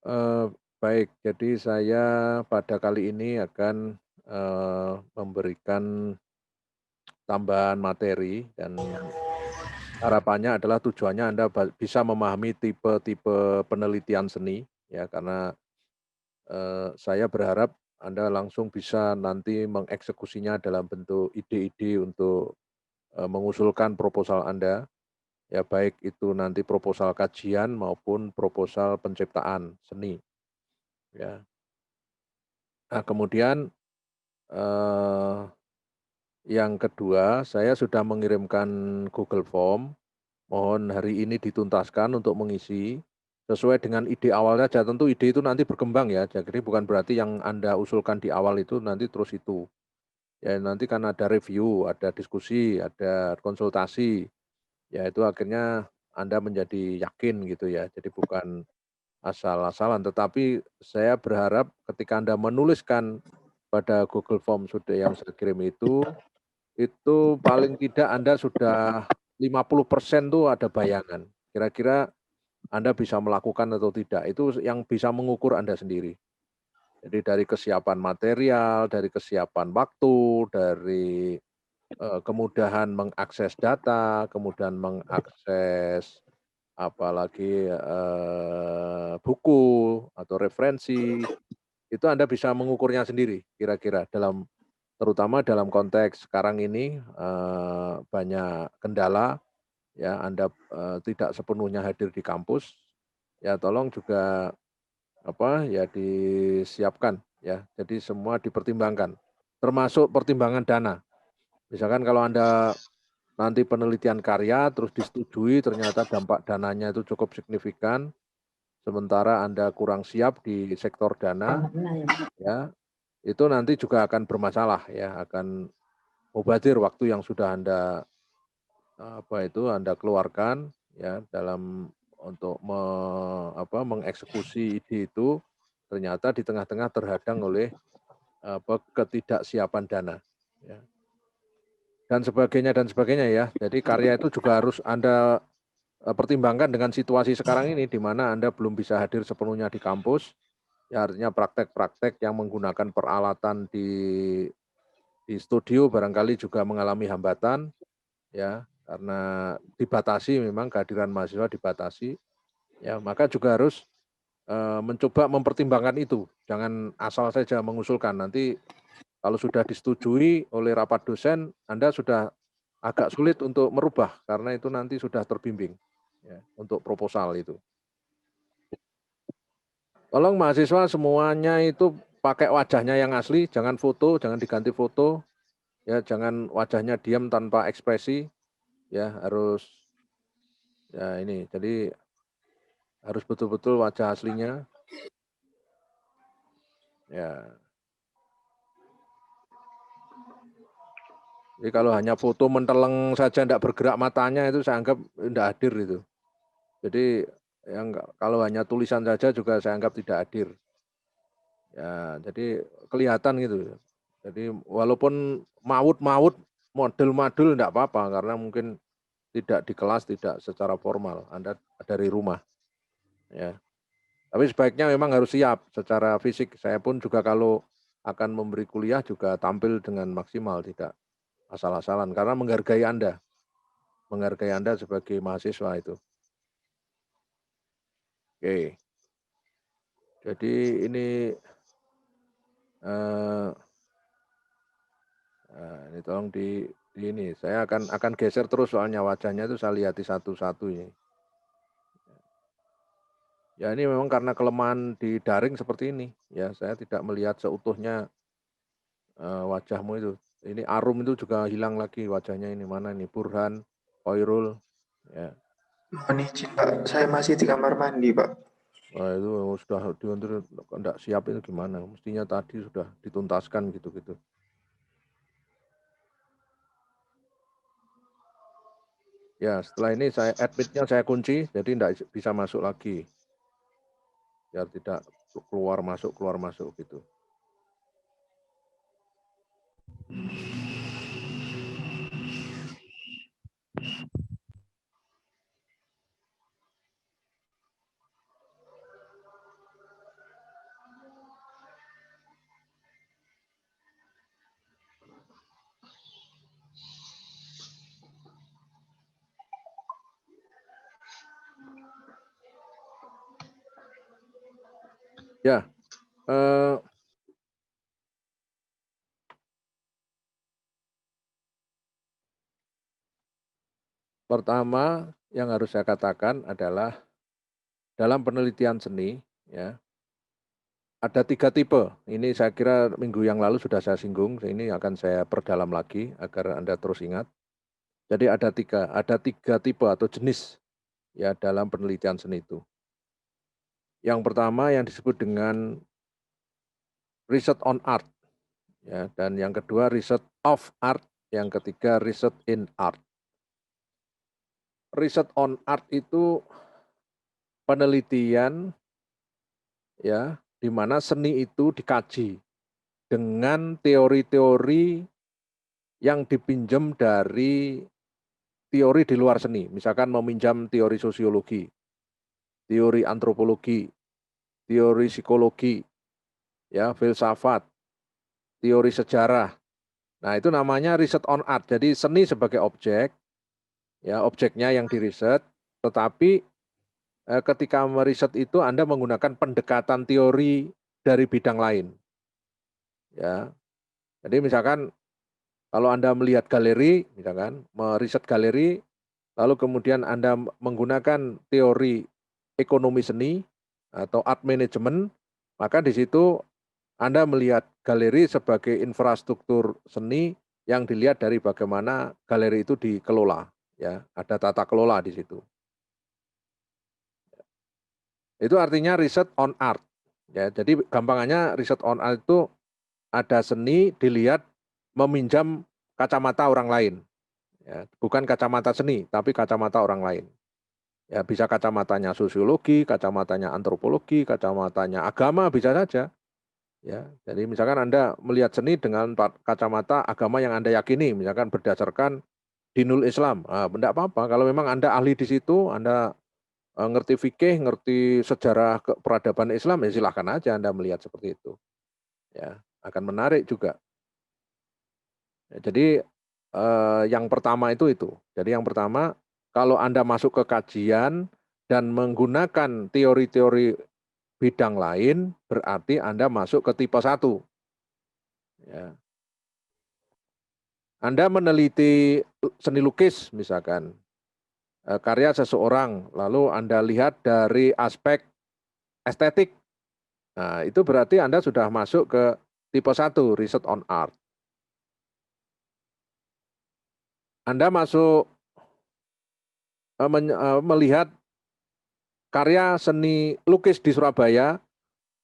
Eee, baik, jadi saya pada kali ini akan, memberikan tambahan materi dan harapannya adalah tujuannya Anda bisa memahami tipe-tipe penelitian seni, ya, karena, saya berharap Anda langsung bisa nanti mengeksekusinya dalam bentuk ide-ide untuk, mengusulkan proposal Anda, ya baik itu nanti proposal kajian maupun proposal penciptaan seni, ya. Nah kemudian, eee yang kedua, saya sudah mengirimkan Google Form, mohon hari ini dituntaskan untuk mengisi, sesuai dengan ide awal saja, tentu ide itu nanti berkembang ya, jadi bukan berarti yang Anda usulkan di awal itu nanti terus itu. Ya nanti kan ada review, ada diskusi, ada konsultasi, ya itu akhirnya Anda menjadi yakin gitu ya, jadi bukan asal-asalan, tetapi saya berharap ketika Anda menuliskan pada Google Form sudah yang saya kirim itu paling tidak Anda sudah 50% tuh ada bayangan. Kira-kira Anda bisa melakukan atau tidak, itu yang bisa mengukur Anda sendiri. Jadi dari kesiapan material, dari kesiapan waktu, dari, kemudahan mengakses data, kemudian mengakses apalagi, buku atau referensi, itu Anda bisa mengukurnya sendiri kira-kira terutama dalam konteks sekarang ini, banyak kendala, ya Anda, tidak sepenuhnya hadir di kampus, ya tolong juga, apa, ya disiapkan ya, jadi semua dipertimbangkan, termasuk pertimbangan dana. Misalkan kalau Anda nanti penelitian karya terus disetujui ternyata dampak dananya itu cukup signifikan, sementara Anda kurang siap di sektor dana, ya, itu nanti juga akan bermasalah ya, akan mubazir waktu yang sudah Anda keluarkan ya dalam untuk mengeksekusi ide itu, ternyata di tengah-tengah terhadang oleh, ketidaksiapan dana, ya, dan sebagainya ya. Jadi karya itu juga harus Anda, pertimbangkan dengan situasi sekarang ini, di mana Anda belum bisa hadir sepenuhnya di kampus, ya artinya praktek-praktek yang menggunakan peralatan di studio barangkali juga mengalami hambatan, ya, karena dibatasi memang kehadiran mahasiswa dibatasi, ya maka juga harus, mencoba mempertimbangkan itu, jangan asal saja mengusulkan, nanti kalau sudah disetujui oleh rapat dosen, Anda sudah agak sulit untuk merubah, karena itu nanti sudah terbimbing, ya, untuk proposal itu. Tolong mahasiswa semuanya itu pakai wajahnya yang asli, jangan foto, jangan diganti foto, ya jangan wajahnya diam tanpa ekspresi, ya harus ya ini, jadi harus betul-betul wajah aslinya, ya. Jadi kalau hanya foto menteleng saja ndak bergerak matanya itu saya anggap ndak hadir itu. Jadi yang kalau hanya tulisan saja juga saya anggap tidak hadir. Ya jadi kelihatan gitu. Jadi walaupun maut-maut, model-model ndak apa-apa karena mungkin tidak di kelas, tidak secara formal, Anda dari rumah, ya. Tapi sebaiknya memang harus siap secara fisik. Saya pun juga kalau akan memberi kuliah juga tampil dengan maksimal, tidak asal-asalan karena menghargai Anda sebagai mahasiswa itu. Oke, jadi ini, eee ini tolong di ini, saya akan geser terus soalnya wajahnya itu saya lihati satu-satu ini. Ya ini memang karena kelemahan di daring seperti ini, ya saya tidak melihat seutuhnya, wajahmu itu. Ini Arum itu juga hilang lagi wajahnya ini, mana ini Burhan, Khairul, ya. Mohon izin Pak, saya masih di kamar mandi Pak. Wah itu sudah diundur nggak siap itu gimana, mestinya tadi sudah dituntaskan gitu-gitu. Ya setelah ini admitnya saya kunci, jadi nggak bisa masuk lagi, biar tidak keluar masuk gitu. Ya, eh, pertama yang harus saya katakan adalah dalam penelitian seni, ya, ada 3 tipe. Ini saya kira minggu yang lalu sudah saya singgung, ini akan saya perdalam lagi agar Anda terus ingat. Jadi ada tiga tipe atau jenis ya dalam penelitian seni itu. Yang pertama yang disebut dengan research on art, ya, dan yang kedua research of art, yang ketiga research in art. Research on art itu penelitian ya di mana seni itu dikaji dengan teori-teori yang dipinjam dari teori di luar seni, misalkan meminjam teori sosiologi, teori antropologi, teori psikologi, ya, filsafat, teori sejarah. Nah, itu namanya riset on art. Jadi seni sebagai objek, ya, objeknya yang diriset, tetapi ketika meriset itu Anda menggunakan pendekatan teori dari bidang lain, ya. Jadi misalkan kalau Anda melihat galeri, misalkan meriset galeri, lalu kemudian Anda menggunakan teori ekonomi seni atau art management, maka di situ Anda melihat galeri sebagai infrastruktur seni yang dilihat dari bagaimana galeri itu dikelola, ya, ada tata kelola di situ. Itu artinya riset on art. Ya, jadi gampangannya riset on art itu ada seni dilihat meminjam kacamata orang lain. Ya, bukan kacamata seni, tapi kacamata orang lain. Ya, bisa kacamatanya sosiologi, kacamatanya antropologi, kacamatanya agama, bisa saja. Ya, jadi misalkan Anda melihat seni dengan kacamata agama yang Anda yakini, misalkan berdasarkan dinul Islam, tidak apa-apa. Kalau memang Anda ahli di situ, Anda ngerti fikih, ngerti sejarah peradaban Islam, ya silahkan aja Anda melihat seperti itu. Ya, akan menarik juga. Ya, jadi yang pertama itu. Jadi yang pertama, kalau Anda masuk ke kajian dan menggunakan teori-teori bidang lain, berarti Anda masuk ke tipe 1. Ya. Anda meneliti seni lukis misalkan, karya seseorang, lalu Anda lihat dari aspek estetik. Nah, itu berarti Anda sudah masuk ke tipe 1, research on art. Anda masuk melihat karya seni lukis di Surabaya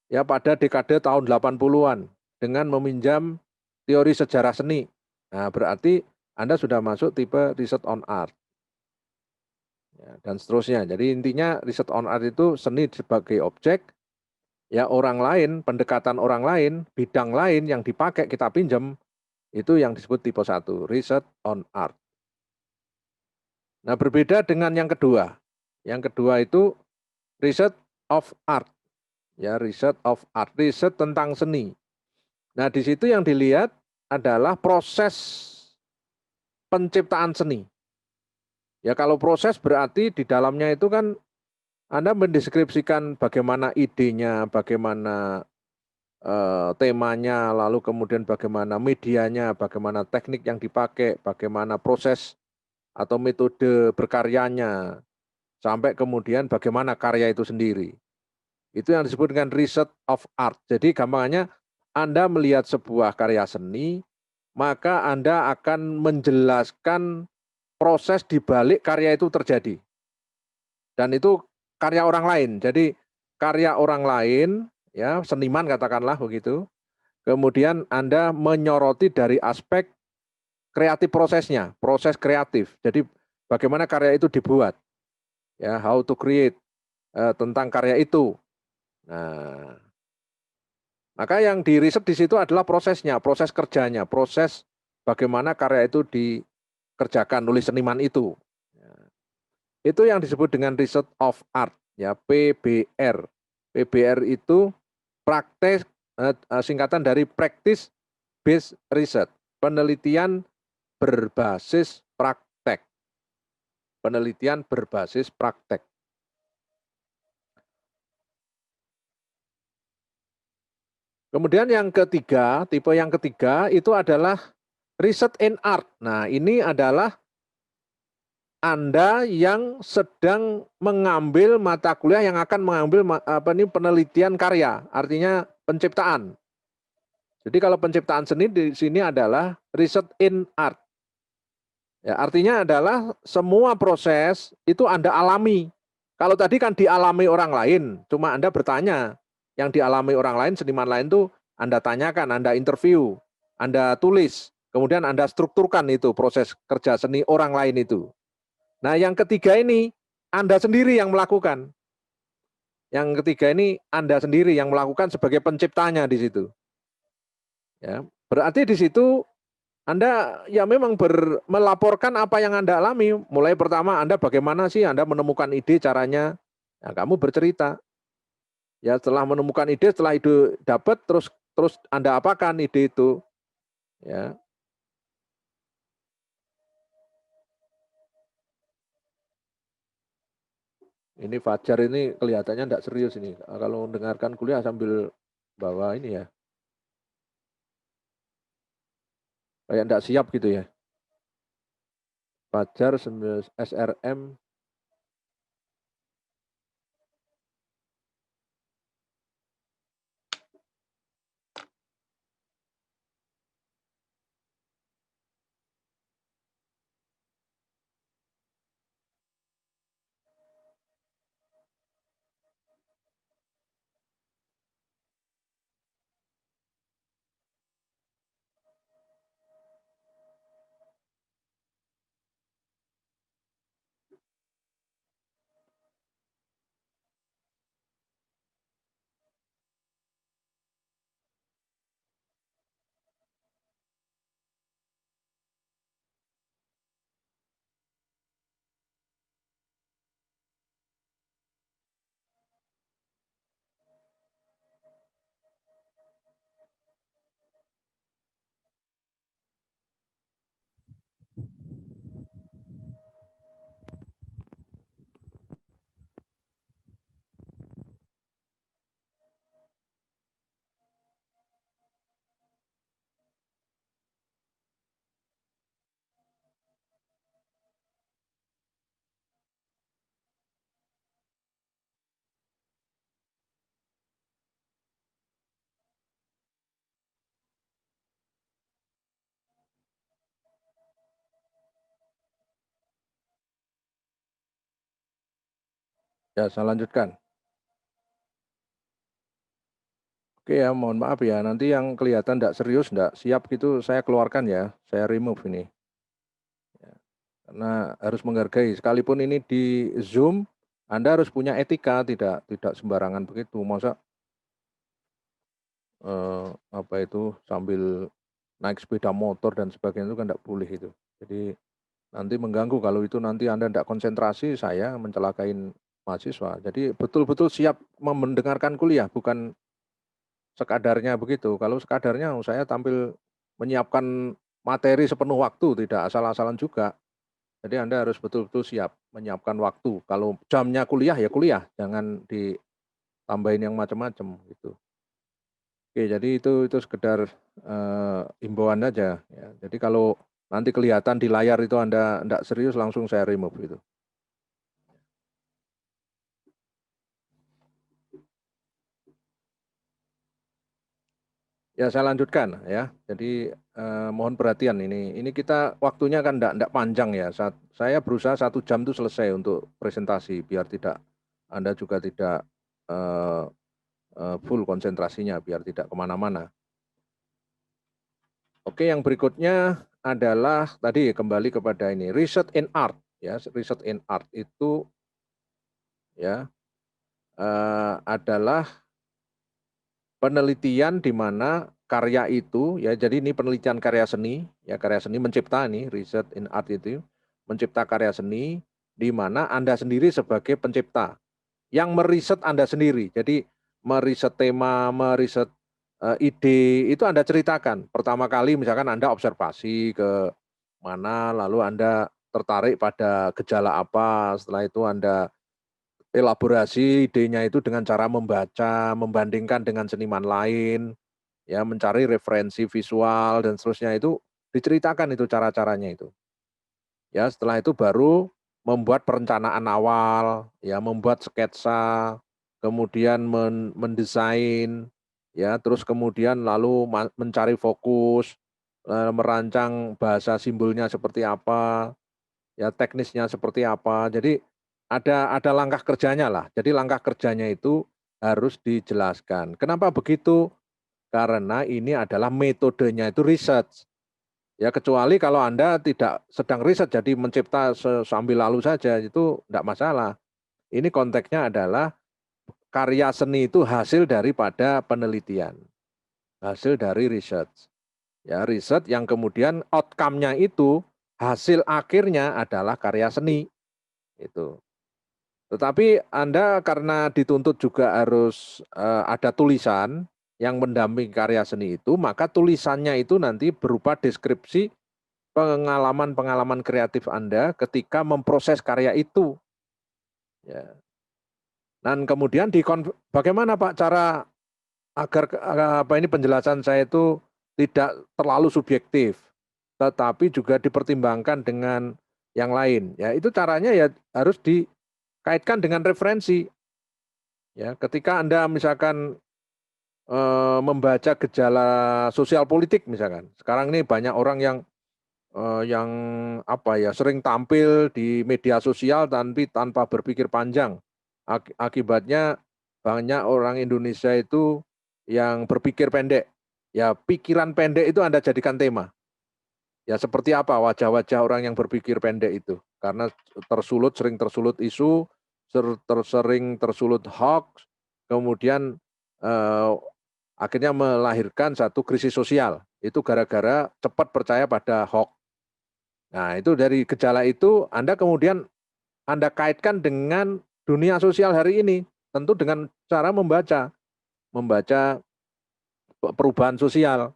ya pada dekade tahun 80-an dengan meminjam teori sejarah seni. Nah, berarti Anda sudah masuk tipe research on art. Ya, dan seterusnya. Jadi intinya research on art itu seni sebagai objek, ya orang lain, pendekatan orang lain, bidang lain yang dipakai kita pinjam, itu yang disebut tipe 1, research on art. Nah, berbeda dengan yang kedua. Yang kedua itu research of art. Ya, research of art, riset tentang seni. Nah, di situ yang dilihat adalah proses penciptaan seni. Ya, kalau proses berarti di dalamnya itu kan Anda mendeskripsikan bagaimana idenya, bagaimana temanya, lalu kemudian bagaimana medianya, bagaimana teknik yang dipakai, bagaimana proses atau metode berkaryanya, sampai kemudian bagaimana karya itu sendiri. Itu yang disebut dengan research of art. Jadi gampangannya Anda melihat sebuah karya seni, maka Anda akan menjelaskan proses di balik karya itu terjadi. Dan itu karya orang lain. Jadi karya orang lain, ya seniman katakanlah begitu. Kemudian Anda menyoroti dari aspek kreatif prosesnya, proses kreatif. Jadi bagaimana karya itu dibuat, ya how to create tentang karya itu. Nah, maka yang diriset di situ adalah prosesnya, proses kerjanya, proses bagaimana karya itu dikerjakan oleh seniman itu. Ya. Itu yang disebut dengan research of art, ya PBR. PBR itu praktek singkatan dari practice based research, penelitian berbasis praktek. Penelitian berbasis praktek. Kemudian yang ketiga, tipe yang ketiga itu adalah riset in art. Nah, ini adalah Anda yang sedang mengambil mata kuliah yang akan mengambil penelitian karya, artinya penciptaan. Jadi kalau penciptaan seni di sini adalah riset in art. Ya, artinya adalah semua proses itu Anda alami. Kalau tadi kan dialami orang lain, cuma Anda bertanya. Yang dialami orang lain, seniman lain tuh Anda tanyakan, Anda interview, Anda tulis, kemudian Anda strukturkan itu proses kerja seni orang lain itu. Nah, yang ketiga ini Anda sendiri yang melakukan. Yang ketiga ini Anda sendiri yang melakukan sebagai penciptanya di situ. Ya, berarti di situ Anda ya memang melaporkan apa yang Anda alami. Mulai pertama Anda bagaimana sih Anda menemukan ide caranya. Nah, kamu bercerita. Ya setelah menemukan ide, setelah ide dapat, terus Anda apakan ide itu. Ya. Ini Fajar ini kelihatannya tidak serius ini. Kalau mendengarkan kuliah sambil bawa ini ya. Kayak tidak siap gitu ya. Fajar SRM. Ya, saya lanjutkan. Oke ya, mohon maaf ya. Nanti yang kelihatan tidak serius, tidak siap gitu, saya keluarkan ya. Saya remove ini. Ya, karena harus menghargai. Sekalipun ini di Zoom, Anda harus punya etika, tidak sembarangan begitu. Masa apa itu sambil naik sepeda motor dan sebagainya itu kan tidak boleh itu. Jadi nanti mengganggu kalau itu nanti Anda tidak konsentrasi, saya mencelakain mahasiswa. Jadi betul-betul siap mendengarkan kuliah, bukan sekadarnya begitu. Kalau sekadarnya saya tampil menyiapkan materi sepenuh waktu, tidak asal-asalan juga. Jadi Anda harus betul-betul siap menyiapkan waktu. Kalau jamnya kuliah ya kuliah, jangan ditambahin yang macam-macam gitu. Oke, jadi itu sekedar himbauan aja. Ya. Jadi kalau nanti kelihatan di layar itu Anda tidak serius, langsung saya remove itu. Ya saya lanjutkan ya. Jadi mohon perhatian ini. Ini kita waktunya kan tidak panjang ya. Saya berusaha 1 jam itu selesai untuk presentasi biar tidak Anda juga tidak full konsentrasinya biar tidak kemana-mana. Oke, yang berikutnya adalah tadi kembali kepada ini research in art ya. Research in art itu ya adalah penelitian di mana karya itu ya, jadi ini penelitian karya seni ya, karya seni mencipta nih, research in art itu mencipta karya seni di mana Anda sendiri sebagai pencipta yang meriset Anda sendiri. Jadi meriset tema, meriset ide itu Anda ceritakan. Pertama kali misalkan Anda observasi ke mana, lalu Anda tertarik pada gejala apa, setelah itu Anda elaborasi idenya itu dengan cara membaca, membandingkan dengan seniman lain, ya mencari referensi visual dan seterusnya itu diceritakan itu cara-caranya itu. Ya, setelah itu baru membuat perencanaan awal, ya membuat sketsa, kemudian mendesain, ya terus kemudian lalu mencari fokus, merancang bahasa simbolnya seperti apa, ya teknisnya seperti apa. Jadi ada langkah kerjanya lah. Jadi langkah kerjanya itu harus dijelaskan. Kenapa begitu? Karena ini adalah metodenya itu research. Ya kecuali kalau Anda tidak sedang riset jadi mencipta sambil lalu saja itu tidak masalah. Ini konteksnya adalah karya seni itu hasil daripada penelitian, hasil dari research. Ya riset yang kemudian outcome-nya itu hasil akhirnya adalah karya seni itu. Tetapi Anda karena dituntut juga harus ada tulisan yang mendampingi karya seni itu, maka tulisannya itu nanti berupa deskripsi pengalaman-pengalaman kreatif Anda ketika memproses karya itu. Ya. Dan kemudian bagaimana Pak cara agar apa ini penjelasan saya itu tidak terlalu subjektif, tetapi juga dipertimbangkan dengan yang lain. Ya itu caranya ya harus dikaitkan dengan referensi. Ya, ketika Anda misalkan membaca gejala sosial politik misalkan, sekarang ini banyak orang yang apa ya sering tampil di media sosial tapi tanpa berpikir panjang. Akibatnya banyak orang Indonesia itu yang berpikir pendek. Ya pikiran pendek itu Anda jadikan tema. Ya seperti apa wajah-wajah orang yang berpikir pendek itu? Karena sering tersulut isu, sering tersulut hoax, kemudian eh, akhirnya melahirkan satu krisis sosial. Itu gara-gara cepat percaya pada hoax. Nah, itu dari gejala itu Anda kemudian Anda kaitkan dengan dunia sosial hari ini, tentu dengan cara membaca perubahan sosial.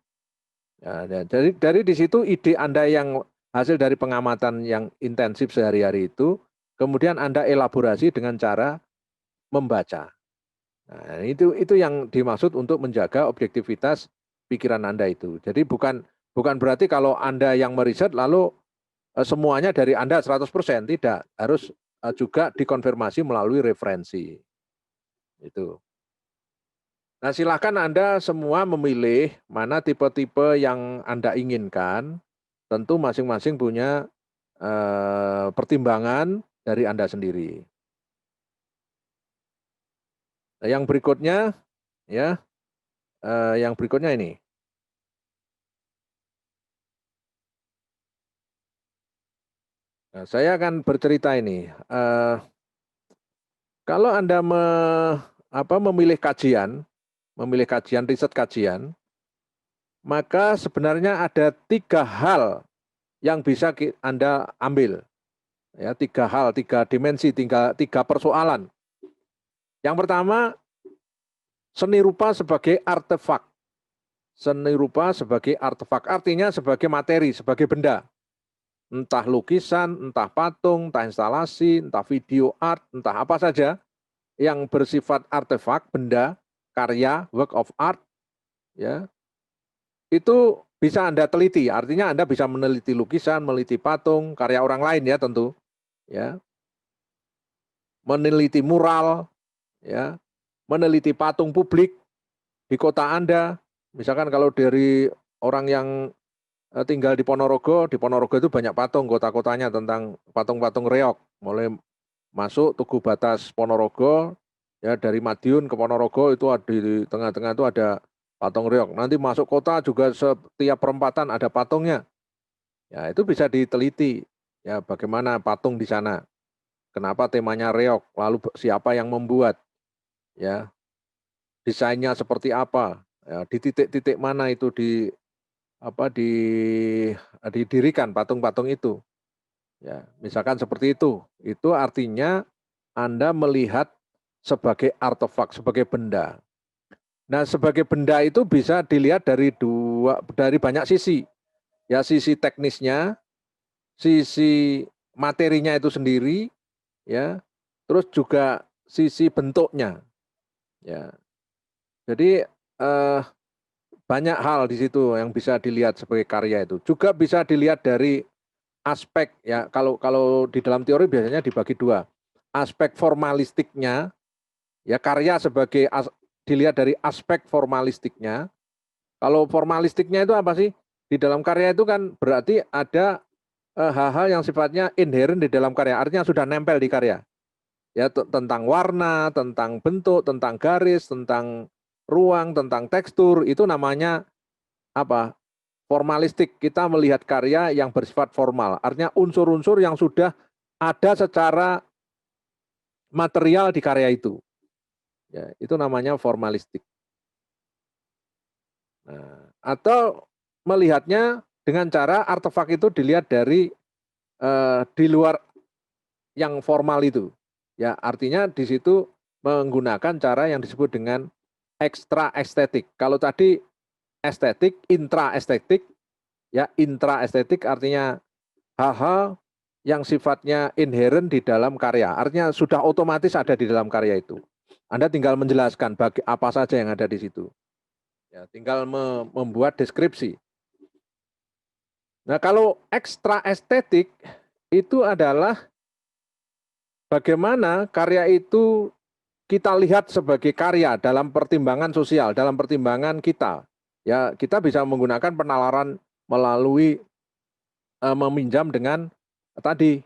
Ya, dari di situ ide Anda yang hasil dari pengamatan yang intensif sehari-hari itu, kemudian Anda elaborasi dengan cara membaca. Nah, itu yang dimaksud untuk menjaga objektivitas pikiran Anda itu. Jadi bukan berarti kalau Anda yang meriset lalu semuanya dari Anda 100%, tidak. Harus juga dikonfirmasi melalui referensi. Itu. Nah, silakan Anda semua memilih mana tipe-tipe yang Anda inginkan. Tentu masing-masing punya pertimbangan dari Anda sendiri. Nah, yang berikutnya ya, yang berikutnya ini. Nah, saya akan bercerita ini. Kalau Anda memilih kajian, riset kajian, maka sebenarnya ada 3 hal yang bisa Anda ambil. Ya, 3 hal, 3 dimensi, 3 persoalan. Yang pertama, seni rupa sebagai artefak. Seni rupa sebagai artefak, artinya sebagai materi, sebagai benda. Entah lukisan, entah patung, entah instalasi, entah video art, entah apa saja yang bersifat artefak, benda, karya, work of art, ya, itu bisa Anda teliti. Artinya Anda bisa meneliti lukisan, meneliti patung, karya orang lain ya tentu, ya, meneliti mural, ya, meneliti patung publik di kota Anda. Misalkan kalau dari orang yang tinggal di Ponorogo itu banyak patung kota-kotanya tentang patung-patung reok. Mulai masuk Tugu Batas Ponorogo, ya dari Madiun ke Ponorogo itu di tengah-tengah itu ada patung reok. Nanti masuk kota juga setiap perempatan ada patungnya. Ya itu bisa diteliti. Ya bagaimana patung di sana. Kenapa temanya reok? Lalu siapa yang membuat? Ya desainnya seperti apa? Ya, di titik-titik mana itu didirikan patung-patung itu. Ya, misalkan seperti itu artinya Anda melihat sebagai artefak, sebagai benda. Nah, sebagai benda itu bisa dilihat dari banyak sisi. Ya, sisi teknisnya, sisi materinya itu sendiri, ya. Terus juga sisi bentuknya. Ya. Jadi banyak hal di situ yang bisa dilihat sebagai karya itu. Juga bisa dilihat dari aspek ya, kalau di dalam teori biasanya dibagi dua. Aspek formalistiknya, ya karya sebagai dilihat dari aspek formalistiknya. Kalau formalistiknya itu apa sih? Di dalam karya itu kan berarti ada hal-hal yang sifatnya inherent di dalam karya, artinya sudah nempel di karya. Ya tentang warna, tentang bentuk, tentang garis, tentang ruang, tentang tekstur, itu namanya apa? Formalistik. Kita melihat karya yang bersifat formal, artinya unsur-unsur yang sudah ada secara material di karya itu. Ya, itu namanya formalistik. Nah, atau melihatnya dengan cara artefak itu dilihat dari di luar yang formal itu. Ya, artinya di situ menggunakan cara yang disebut dengan ekstra estetik. Kalau tadi estetik, intra estetik, ya intra estetik artinya hal-hal yang sifatnya inherent di dalam karya. Artinya sudah otomatis ada di dalam karya itu. Anda tinggal menjelaskan bagi apa saja yang ada di situ. Ya, tinggal membuat deskripsi. Nah, kalau ekstra estetik itu adalah bagaimana karya itu kita lihat sebagai karya dalam pertimbangan sosial, dalam pertimbangan kita. Ya, kita bisa menggunakan penalaran melalui meminjam dengan tadi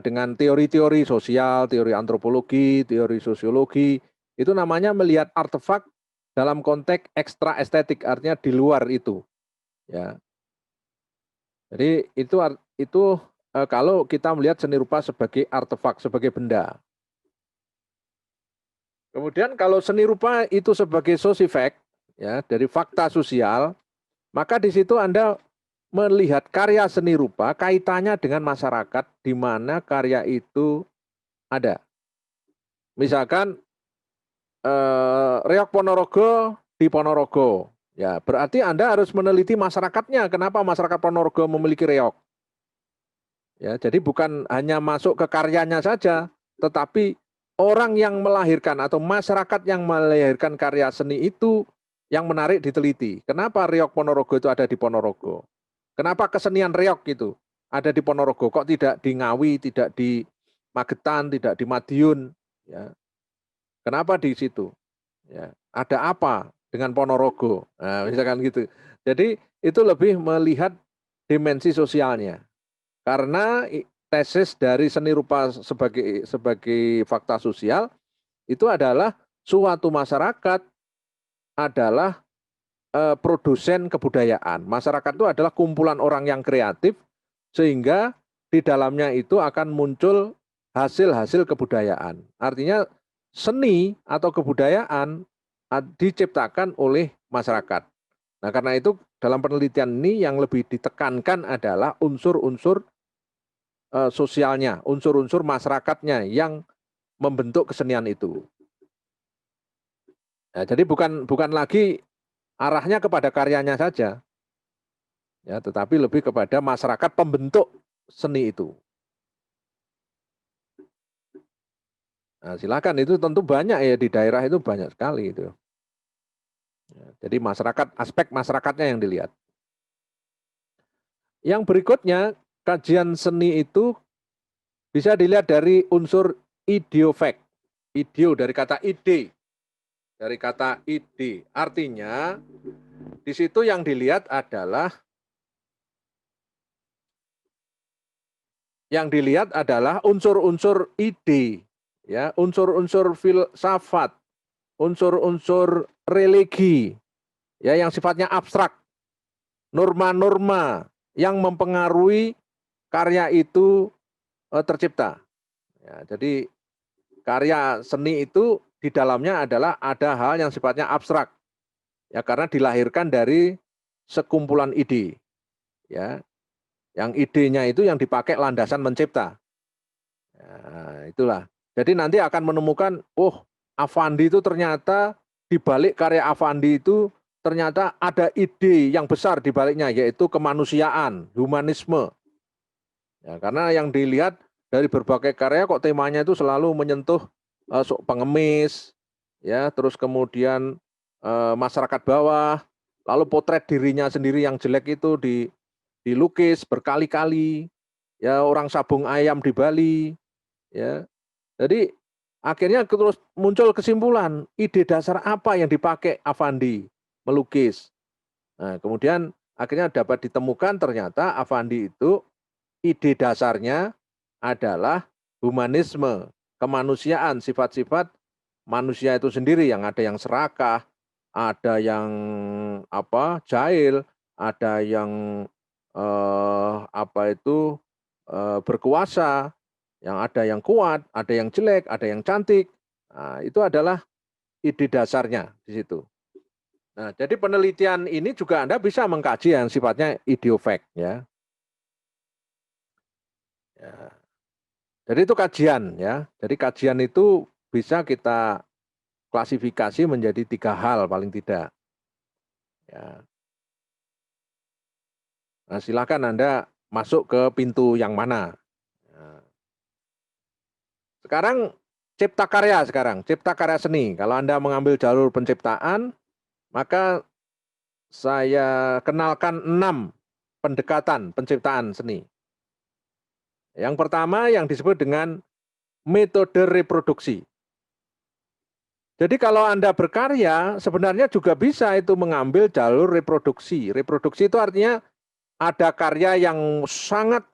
dengan teori-teori sosial, teori antropologi, teori sosiologi, itu namanya melihat artefak dalam konteks ekstra estetik, artinya di luar itu. Ya, jadi itu kalau kita melihat seni rupa sebagai artefak, sebagai benda. Kemudian kalau seni rupa itu sebagai source effect, ya dari fakta sosial, maka di situ Anda melihat karya seni rupa kaitannya dengan masyarakat di mana karya itu ada. Misalkan Reok Ponorogo di Ponorogo, ya berarti Anda harus meneliti masyarakatnya. Kenapa masyarakat Ponorogo memiliki reok? Ya, jadi bukan hanya masuk ke karyanya saja, tetapi orang yang melahirkan atau masyarakat yang melahirkan karya seni itu yang menarik diteliti. Kenapa reok Ponorogo itu ada di Ponorogo? Kenapa kesenian reok itu ada di Ponorogo? Kok tidak di Ngawi, tidak di Magetan, tidak di Madiun? Ya. Kenapa di situ? Ya. Ada apa dengan Ponorogo? Nah, misalkan gitu. Jadi itu lebih melihat dimensi sosialnya. Karena tesis dari seni rupa sebagai fakta sosial itu adalah suatu masyarakat adalah produsen kebudayaan. Masyarakat itu adalah kumpulan orang yang kreatif sehingga di dalamnya itu akan muncul hasil-hasil kebudayaan. Artinya seni atau kebudayaan diciptakan oleh masyarakat. Nah, karena itu dalam penelitian ini yang lebih ditekankan adalah unsur-unsur sosialnya, unsur-unsur masyarakatnya yang membentuk kesenian itu. Ya, jadi bukan lagi arahnya kepada karyanya saja, ya, tetapi lebih kepada masyarakat pembentuk seni itu. Nah, silakan itu tentu banyak ya di daerah itu banyak sekali itu. Ya, jadi masyarakat, aspek masyarakatnya yang dilihat. Yang berikutnya kajian seni itu bisa dilihat dari unsur ideofak. Ideo dari kata ide. Dari kata ide. Artinya di situ yang dilihat adalah unsur-unsur ide, ya, unsur-unsur filsafat, unsur-unsur religi, ya, yang sifatnya abstrak, norma-norma yang mempengaruhi karya itu tercipta. Ya, jadi karya seni itu di dalamnya adalah ada hal yang sifatnya abstrak, ya, karena dilahirkan dari sekumpulan ide, ya, yang idenya itu yang dipakai landasan mencipta. Nah, itulah. Jadi nanti akan menemukan, oh, Affandi itu ternyata di balik karya Affandi itu ternyata ada ide yang besar di baliknya, yaitu kemanusiaan, humanisme. Ya, karena yang dilihat dari berbagai karya kok temanya itu selalu menyentuh pengemis, ya, terus kemudian masyarakat bawah, lalu potret dirinya sendiri yang jelek itu dilukis berkali-kali, ya orang sabung ayam di Bali, ya. Jadi akhirnya terus muncul kesimpulan, ide dasar apa yang dipakai Affandi melukis. Nah, kemudian akhirnya dapat ditemukan ternyata Affandi itu ide dasarnya adalah humanisme, kemanusiaan, sifat-sifat manusia itu sendiri yang ada yang serakah, ada yang jahil, ada yang berkuasa, yang ada yang kuat, ada yang jelek, ada yang cantik. Nah, itu adalah ide dasarnya di situ. Nah, jadi penelitian ini juga Anda bisa mengkaji yang sifatnya idiofact, ya. Ya. Jadi itu kajian, ya. Jadi kajian itu bisa kita klasifikasi menjadi 3 hal paling tidak. Ya. Nah, silakan Anda masuk ke pintu yang mana. Nah, sekarang cipta karya seni. Kalau Anda mengambil jalur penciptaan, maka saya kenalkan 6 pendekatan penciptaan seni. Yang pertama yang disebut dengan metode reproduksi. Jadi kalau Anda berkarya, sebenarnya juga bisa itu mengambil jalur reproduksi. Reproduksi itu artinya ada karya yang sangat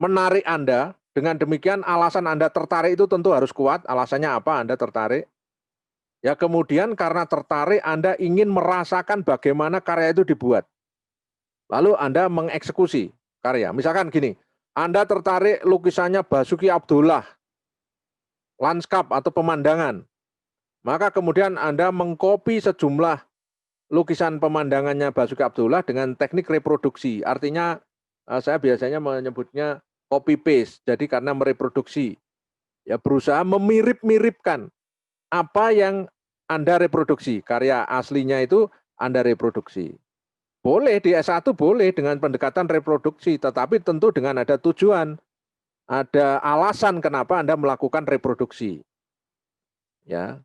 menarik Anda, dengan demikian alasan Anda tertarik itu tentu harus kuat, alasannya apa Anda tertarik. Ya kemudian karena tertarik Anda ingin merasakan bagaimana karya itu dibuat. Lalu Anda mengeksekusi karya. Misalkan gini, Anda tertarik lukisannya Basuki Abdullah, lanskap atau pemandangan. Maka kemudian Anda mengcopy sejumlah lukisan pemandangannya Basuki Abdullah dengan teknik reproduksi. Artinya saya biasanya menyebutnya copy paste. Jadi karena mereproduksi, ya berusaha memirip-miripkan apa yang Anda reproduksi. Karya aslinya itu Anda reproduksi. Boleh di S1 boleh dengan pendekatan reproduksi, tetapi tentu dengan ada tujuan, ada alasan kenapa Anda melakukan reproduksi. Ya.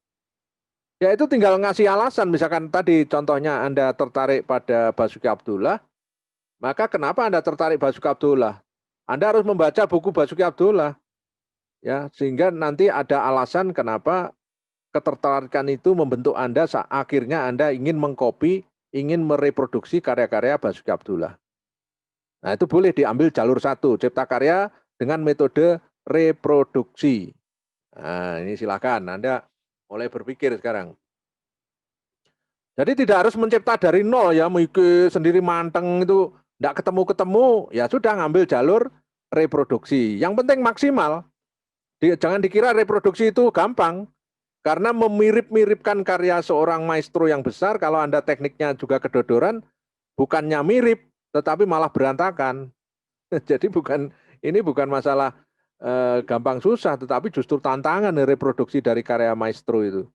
Ya itu tinggal ngasih alasan, misalkan tadi contohnya Anda tertarik pada Basuki Abdullah, maka kenapa Anda tertarik Basuki Abdullah? Anda harus membaca buku Basuki Abdullah, ya sehingga nanti ada alasan kenapa ketertarikan itu membentuk Anda, akhirnya Anda ingin mengcopy, ingin mereproduksi karya-karya Basuki Abdullah. Nah itu boleh diambil jalur 1, cipta karya dengan metode reproduksi. Nah ini silakan Anda mulai berpikir sekarang. Jadi tidak harus mencipta dari nol ya, mikir sendiri manteng itu tidak ketemu-ketemu, ya sudah ngambil jalur reproduksi. Yang penting maksimal. Jangan dikira reproduksi itu gampang, karena memirip-miripkan karya seorang maestro yang besar, kalau Anda tekniknya juga kedodoran, bukannya mirip, tetapi malah berantakan. Jadi ini bukan masalah gampang susah, tetapi justru tantangan reproduksi dari karya maestro itu.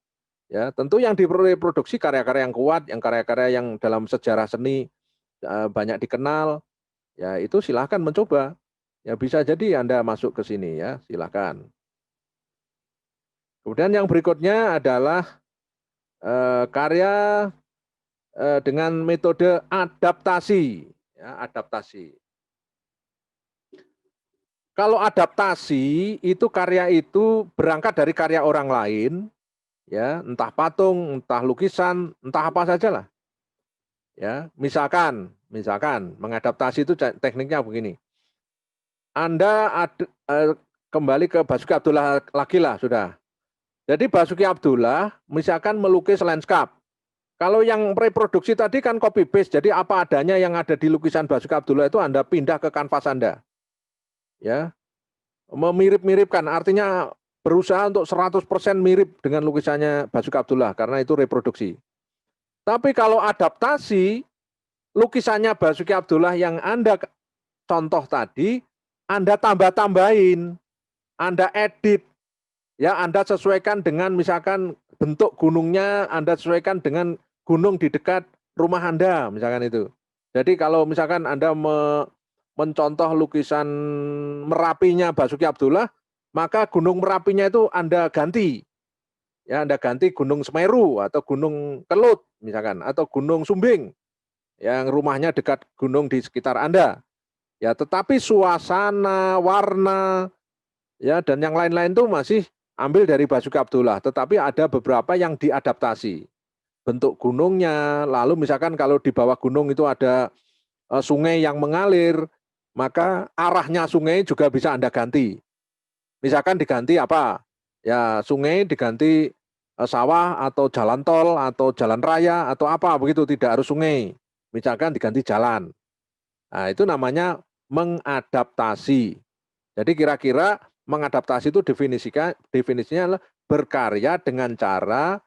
Ya, tentu yang direproduksi karya-karya yang kuat, yang karya-karya yang dalam sejarah seni banyak dikenal, ya itu silahkan mencoba. Ya bisa jadi Anda masuk ke sini ya, silahkan. Kemudian yang berikutnya adalah karya dengan metode adaptasi. Ya, adaptasi. Kalau adaptasi itu karya itu berangkat dari karya orang lain, ya entah patung, entah lukisan, entah apa saja lah. Ya, misalkan mengadaptasi itu tekniknya begini. Anda kembali ke Basuki Abdullah lagi lah sudah. Jadi Basuki Abdullah misalkan melukis lanskap. Kalau yang reproduksi tadi kan copy paste, jadi apa adanya yang ada di lukisan Basuki Abdullah itu Anda pindah ke kanvas Anda. Ya, memirip-miripkan, artinya berusaha untuk 100% mirip dengan lukisannya Basuki Abdullah, karena itu reproduksi. Tapi kalau adaptasi, lukisannya Basuki Abdullah yang Anda contoh tadi, Anda tambah-tambahin, Anda edit, ya Anda sesuaikan dengan misalkan bentuk gunungnya, Anda sesuaikan dengan gunung di dekat rumah Anda, misalkan itu. Jadi kalau misalkan Anda mencontoh lukisan Merapinya Basuki Abdullah, maka gunung Merapinya itu Anda ganti. Ya, Anda ganti Gunung Semeru atau Gunung Kelut misalkan, atau Gunung Sumbing. yang rumahnya dekat gunung di sekitar Anda. Ya, tetapi suasana, warna, ya dan yang lain-lain itu masih ambil dari Basuki Abdullah, tetapi ada beberapa yang diadaptasi. Bentuk gunungnya, lalu misalkan kalau di bawah gunung itu ada sungai yang mengalir, maka arahnya sungai juga bisa Anda ganti. Misalkan diganti apa? Ya, sungai diganti sawah atau jalan tol atau jalan raya atau apa begitu, tidak harus sungai. Misalkan diganti jalan. Nah, itu namanya mengadaptasi. Jadi kira-kira mengadaptasi itu definisinya adalah berkarya dengan cara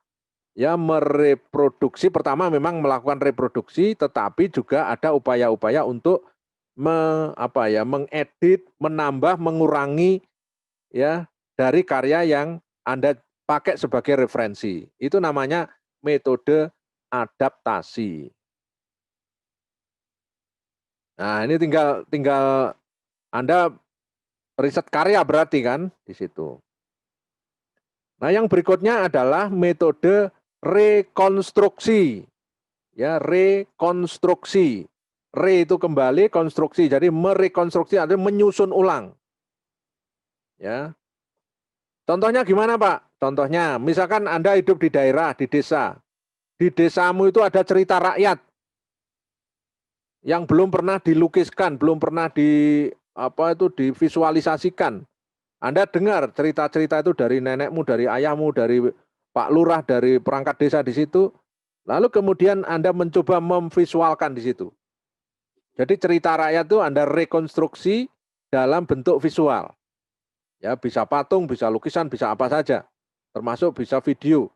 ya mereproduksi, pertama memang melakukan reproduksi, tetapi juga ada upaya-upaya untuk mengedit, menambah, mengurangi ya dari karya yang Anda pakai sebagai referensi. Itu namanya metode adaptasi. Nah, ini tinggal Anda riset karya berarti kan di situ. Nah, yang berikutnya adalah metode rekonstruksi. Ya, rekonstruksi. Re itu kembali, konstruksi. Jadi merekonstruksi artinya menyusun ulang. Ya. Contohnya gimana, Pak? Contohnya, misalkan Anda hidup di daerah, di desa. Di desamu itu ada cerita rakyat yang belum pernah dilukiskan, belum pernah divisualisasikan. Anda dengar cerita-cerita itu dari nenekmu, dari ayahmu, dari Pak Lurah, dari perangkat desa di situ. Lalu kemudian Anda mencoba memvisualkan di situ. Jadi cerita rakyat itu Anda rekonstruksi dalam bentuk visual. Ya, bisa patung, bisa lukisan, bisa apa saja. Termasuk bisa video.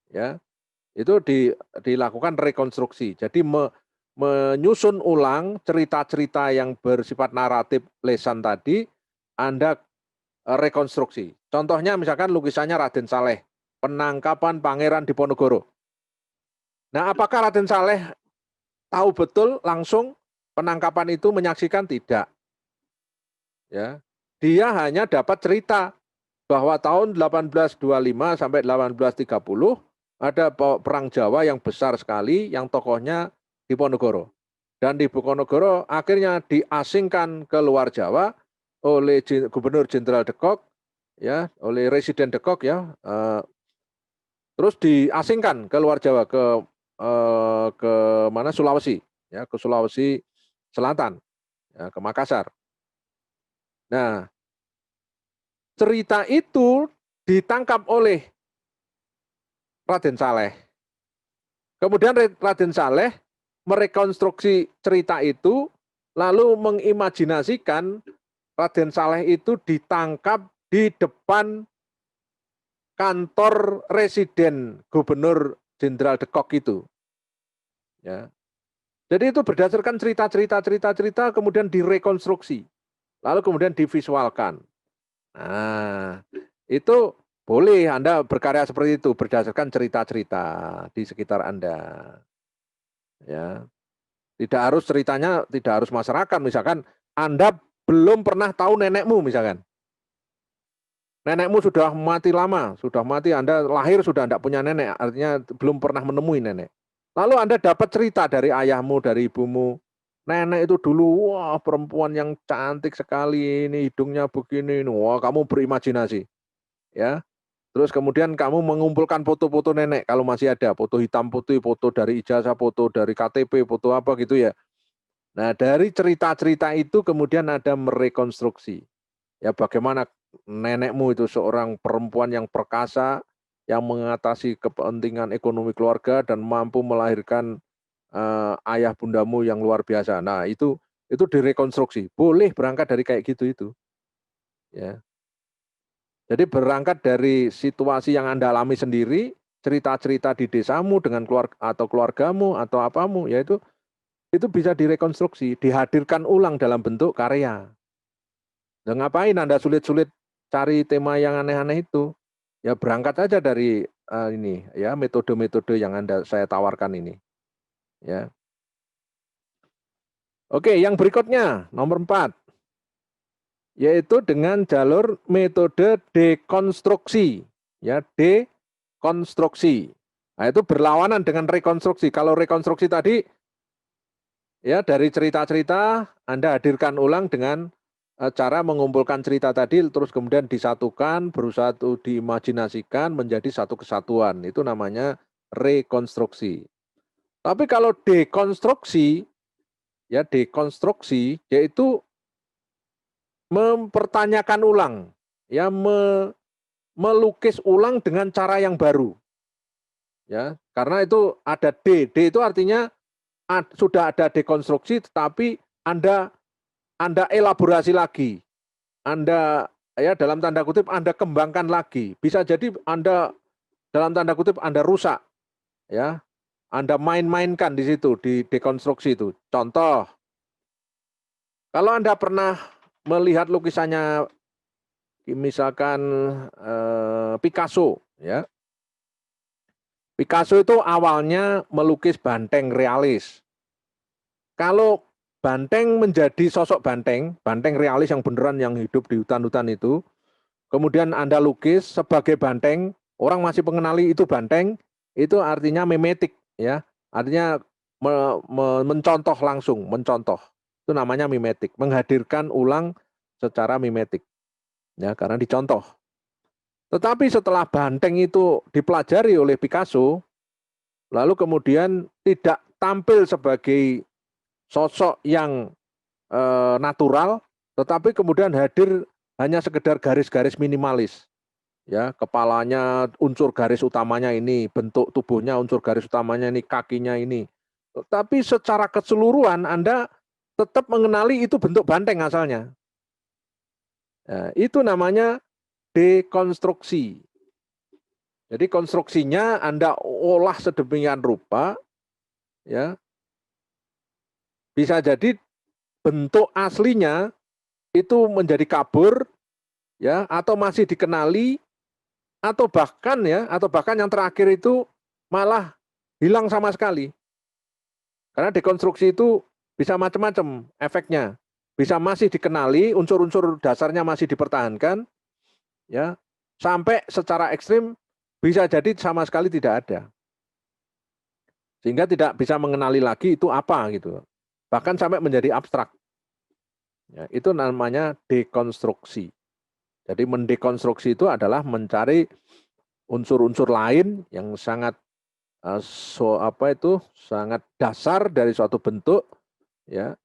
Ya. Itu dilakukan rekonstruksi. Jadi menyusun ulang cerita-cerita yang bersifat naratif lesan tadi, Anda rekonstruksi. Contohnya misalkan lukisannya Raden Saleh, penangkapan Pangeran Diponegoro. Nah, apakah Raden Saleh tahu betul langsung penangkapan itu, menyaksikan? Tidak. Ya. Dia hanya dapat cerita bahwa tahun 1825 sampai 1830 ada perang Jawa yang besar sekali yang tokohnya Diponegoro. Dan Diponegoro akhirnya diasingkan ke luar Jawa oleh Gubernur Jenderal de Kock, ya, oleh Residen de Kock, ya, terus diasingkan ke luar Jawa, ke mana, Sulawesi, ya, ke Sulawesi Selatan, ya, ke Makassar. Nah, cerita itu ditangkap oleh Raden Saleh. Kemudian Raden Saleh merekonstruksi cerita itu, lalu mengimajinasikan Raden Saleh itu ditangkap di depan kantor residen Gubernur Jenderal de Kock itu. Ya. Jadi itu berdasarkan cerita, kemudian direkonstruksi, lalu kemudian divisualkan. Nah, itu boleh Anda berkarya seperti itu berdasarkan cerita-cerita di sekitar Anda. Ya. Tidak harus ceritanya, tidak harus masyarakat. Misalkan Anda belum pernah tahu nenekmu misalkan. Nenekmu sudah mati lama, sudah mati, Anda lahir sudah tidak punya nenek, artinya belum pernah menemui nenek. Lalu Anda dapat cerita dari ayahmu, dari ibumu. Nenek itu dulu, wah, perempuan yang cantik sekali, ini hidungnya begini, wah, kamu berimajinasi. Ya. Terus kemudian kamu mengumpulkan foto-foto nenek kalau masih ada, foto hitam putih, foto dari ijazah, foto dari KTP, foto apa gitu ya. Nah, dari cerita-cerita itu kemudian ada merekonstruksi. Ya, bagaimana nenekmu itu seorang perempuan yang perkasa, yang mengatasi kepentingan ekonomi keluarga dan mampu melahirkan ayah bundamu yang luar biasa. Nah, itu direkonstruksi. Boleh berangkat dari kayak gitu itu. Ya. Jadi berangkat dari situasi yang Anda alami sendiri, cerita-cerita di desamu dengan keluargamu atau apamu, yaitu itu bisa direkonstruksi, dihadirkan ulang dalam bentuk karya. Nah, ngapain Anda sulit-sulit cari tema yang aneh-aneh itu? Ya berangkat aja dari ini ya, metode-metode yang saya tawarkan ini. Ya. Oke, yang berikutnya nomor 4, yaitu dengan jalur metode dekonstruksi. Ya, dekonstruksi. Nah, itu berlawanan dengan rekonstruksi. Kalau rekonstruksi tadi Ya, dari cerita-cerita Anda hadirkan ulang dengan cara mengumpulkan cerita tadi, terus kemudian disatukan, berusaha tuh diimajinasikan menjadi satu kesatuan. Itu namanya rekonstruksi. Tapi kalau dekonstruksi, ya dekonstruksi yaitu mempertanyakan ulang, ya melukis ulang dengan cara yang baru. Ya, karena itu ada D itu artinya sudah ada dekonstruksi, tetapi Anda elaborasi lagi, Anda ya dalam tanda kutip Anda kembangkan lagi. Bisa jadi Anda dalam tanda kutip Anda rusak, ya. Anda main-mainkan di situ di dekonstruksi itu. Contoh, kalau Anda pernah melihat lukisannya misalkan Picasso, ya. Picasso itu awalnya melukis banteng realis. Kalau banteng menjadi sosok banteng realis yang beneran yang hidup di hutan-hutan itu, kemudian Anda lukis sebagai banteng, orang masih mengenali itu banteng, itu artinya mimetik, ya. Artinya mencontoh langsung, mencontoh. Itu namanya mimetik, menghadirkan ulang secara mimetik, ya, karena dicontoh. Tetapi setelah banteng itu dipelajari oleh Picasso, lalu kemudian tidak tampil sebagai sosok yang natural, tetapi kemudian hadir hanya sekedar garis-garis minimalis. Ya, kepalanya unsur garis utamanya ini, bentuk tubuhnya unsur garis utamanya ini, kakinya ini. Tapi secara keseluruhan Anda tetap mengenali itu bentuk banteng asalnya. Nah, itu namanya dekonstruksi. Jadi konstruksinya Anda olah sedemikian rupa, ya, bisa jadi bentuk aslinya itu menjadi kabur, ya, atau masih dikenali, atau bahkan yang terakhir itu malah hilang sama sekali. Karena dekonstruksi itu bisa macam-macam efeknya. Bisa masih dikenali, unsur-unsur dasarnya masih dipertahankan, ya, sampai secara ekstrim bisa jadi sama sekali tidak ada. Sehingga tidak bisa mengenali lagi itu apa gitu. Bahkan sampai menjadi abstrak. Ya, itu namanya dekonstruksi. Jadi mendekonstruksi itu adalah mencari unsur-unsur lain yang sangat sangat dasar dari suatu bentuk, ya,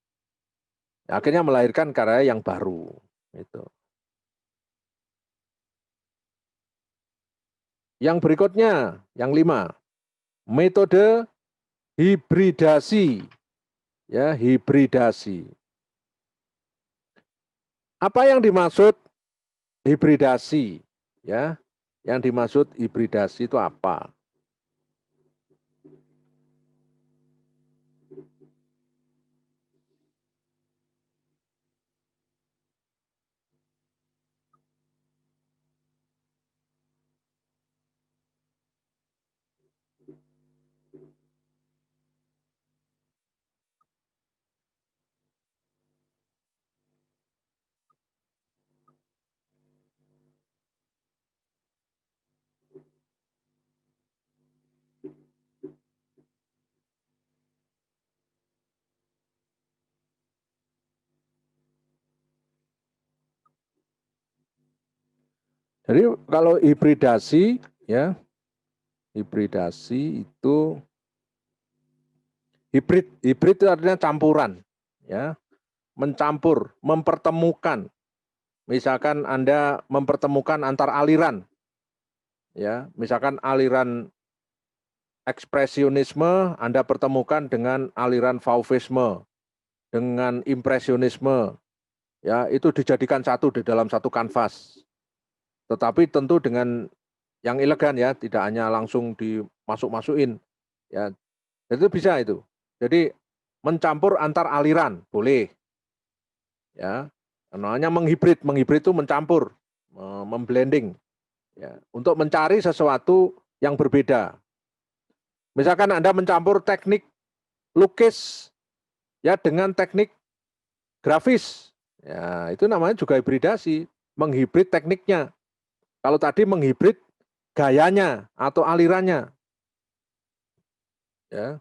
akhirnya melahirkan karya yang baru. Itu. Yang berikutnya, yang 5, metode hibridasi. Ya, hibridasi. Apa yang dimaksud hibridasi? Ya, yang dimaksud hibridasi itu apa? Jadi kalau hibridasi, ya, hibridasi itu hibrid itu artinya campuran, ya, mencampur, mempertemukan. Misalkan Anda mempertemukan antar aliran, ya, misalkan aliran ekspresionisme Anda pertemukan dengan aliran fauvisme, dengan impresionisme, ya, itu dijadikan satu di dalam satu kanvas. Tetapi tentu dengan yang elegan, ya, tidak hanya langsung dimasuk-masukin, ya. Itu bisa itu. Jadi mencampur antar aliran boleh, ya. Namanya menghibrid itu mencampur, memblending, ya, untuk mencari sesuatu yang berbeda. Misalkan Anda mencampur teknik lukis, ya, dengan teknik grafis, ya, itu namanya juga hibridasi, menghibrid tekniknya. Kalau tadi menghibrid gayanya atau alirannya, ya.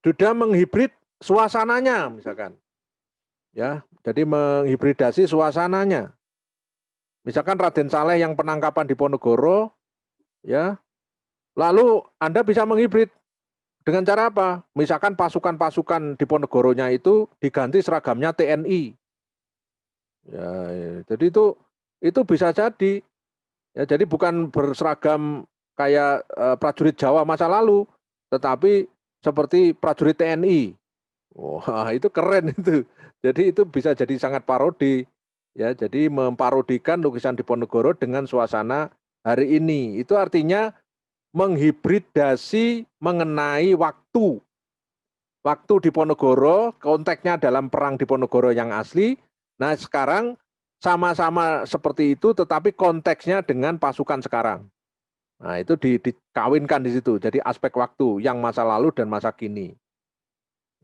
sudah menghibrid suasananya misalkan. Ya, jadi menghibridasi suasananya. Misalkan Raden Saleh yang penangkapan di Ponorogo, ya, lalu Anda bisa menghibrid dengan cara apa? Misalkan pasukan-pasukan di Ponorogonya itu diganti seragamnya TNI. Ya, jadi itu bisa jadi. Ya, jadi bukan berseragam kayak prajurit Jawa masa lalu, tetapi seperti prajurit TNI. Wah, itu keren itu. Jadi itu bisa jadi sangat parodi. Ya, jadi memparodikan lukisan Diponegoro dengan suasana hari ini. Itu artinya menghibridasi mengenai waktu. Waktu Diponegoro, konteksnya dalam perang Diponegoro yang asli. Nah, sekarang sama-sama seperti itu, tetapi konteksnya dengan pasukan sekarang. Nah, itu dikawinkan di situ. Jadi aspek waktu yang masa lalu dan masa kini.